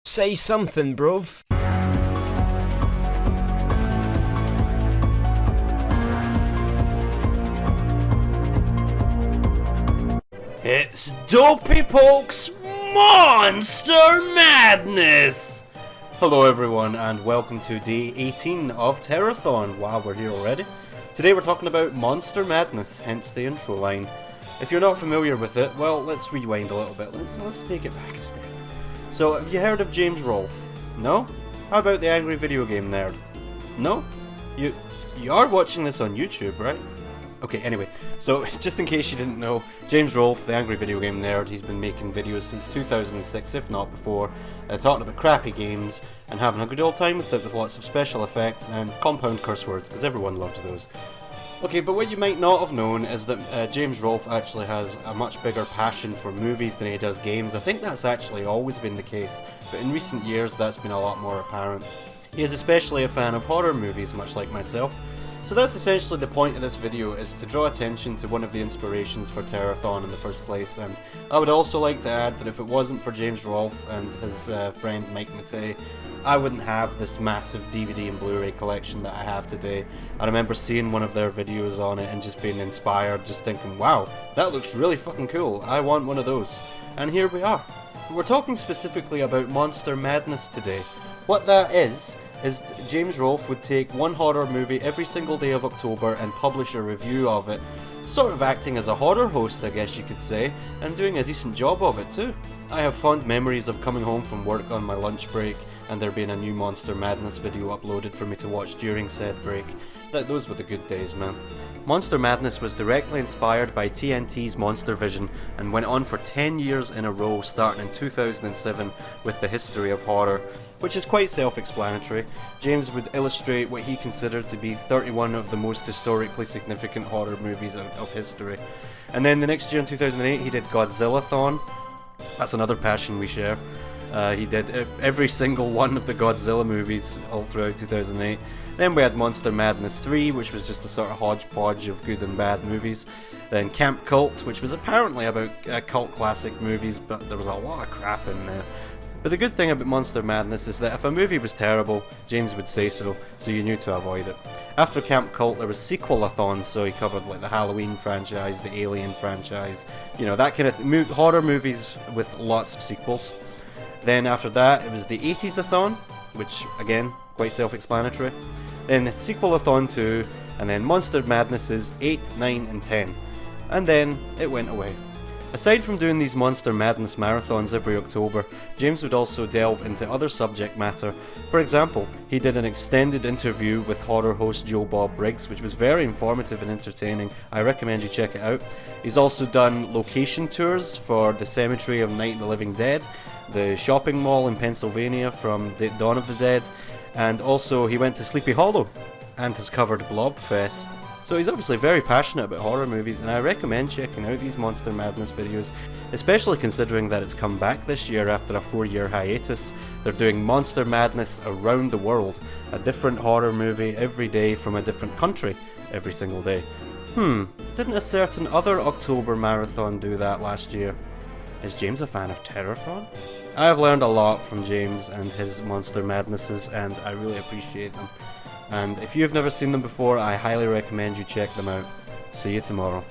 Say something, bruv. It's Dopey Poke's Monster Madness! Hello everyone and welcome to day 18 of Terrorthon. Wow, we're here already. Today we're talking about Monster Madness, hence the intro line. If you're not familiar with it, well, let's rewind a little bit. Let's take it back a step. So, have you heard of James Rolfe? No? How about the Angry Video Game Nerd? No? You are watching this on YouTube, right? Okay, anyway, so just in case you didn't know, James Rolfe, the Angry Video Game Nerd, he's been making videos since 2006, if not before, talking about crappy games and having a good old time with it with lots of special effects and compound curse words, because everyone loves those. Okay, but what you might not have known is that James Rolfe actually has a much bigger passion for movies than he does games. I think that's actually always been the case, but in recent years that's been a lot more apparent. He is especially a fan of horror movies, much like myself. So that's essentially the point of this video, is to draw attention to one of the inspirations for Terrorthon in the first place, and I would also like to add that if it wasn't for James Rolfe and his friend Mike Matei, I wouldn't have this massive DVD and Blu-ray collection that I have today. I remember seeing one of their videos on it and just being inspired, just thinking, wow, that looks really fucking cool, I want one of those. And here we are. We're talking specifically about Monster Madness today. What that is James Rolfe would take one horror movie every single day of October and publish a review of it, sort of acting as a horror host, I guess you could say, and doing a decent job of it too. I have fond memories of coming home from work on my lunch break and there being a new Monster Madness video uploaded for me to watch during said break. Those were the good days, man. Monster Madness was directly inspired by TNT's Monster Vision and went on for 10 years in a row, starting in 2007 with the history of horror, which is quite self-explanatory. James would illustrate what he considered to be 31 of the most historically significant horror movies of history. And then the next year in 2008 he did Godzillathon. That's another passion we share. He did every single one of the Godzilla movies all throughout 2008. Then we had Monster Madness 3, which was just a sort of hodgepodge of good and bad movies. Then Camp Cult, which was apparently about cult classic movies, but there was a lot of crap in there. But the good thing about Monster Madness is that if a movie was terrible, James would say so you knew to avoid it. After Camp Cult there was Sequelathon, so he covered like the Halloween franchise, the Alien franchise, you know, that kind of horror movies with lots of sequels. Then after that it was the 80s-a-thon, which again, quite self-explanatory. Then Sequelathon 2, and then Monster Madnesses 8, 9 and 10. And then it went away. Aside from doing these Monster Madness marathons every October, James would also delve into other subject matter. For example, he did an extended interview with horror host Joe Bob Briggs, which was very informative and entertaining. I recommend you check it out. He's also done location tours for the Cemetery of Night of the Living Dead, the shopping mall in Pennsylvania from Dawn of the Dead, and also he went to Sleepy Hollow and has covered Blobfest. So he's obviously very passionate about horror movies, and I recommend checking out these Monster Madness videos, especially considering that it's come back this year after a 4-year hiatus. They're doing Monster Madness around the world, a different horror movie every day from a different country every single day. Didn't a certain other October marathon do that last year? Is James a fan of Terrorthon? I have learned a lot from James and his Monster Madnesses, and I really appreciate them. And if you've never seen them before, I highly recommend you check them out. See you tomorrow.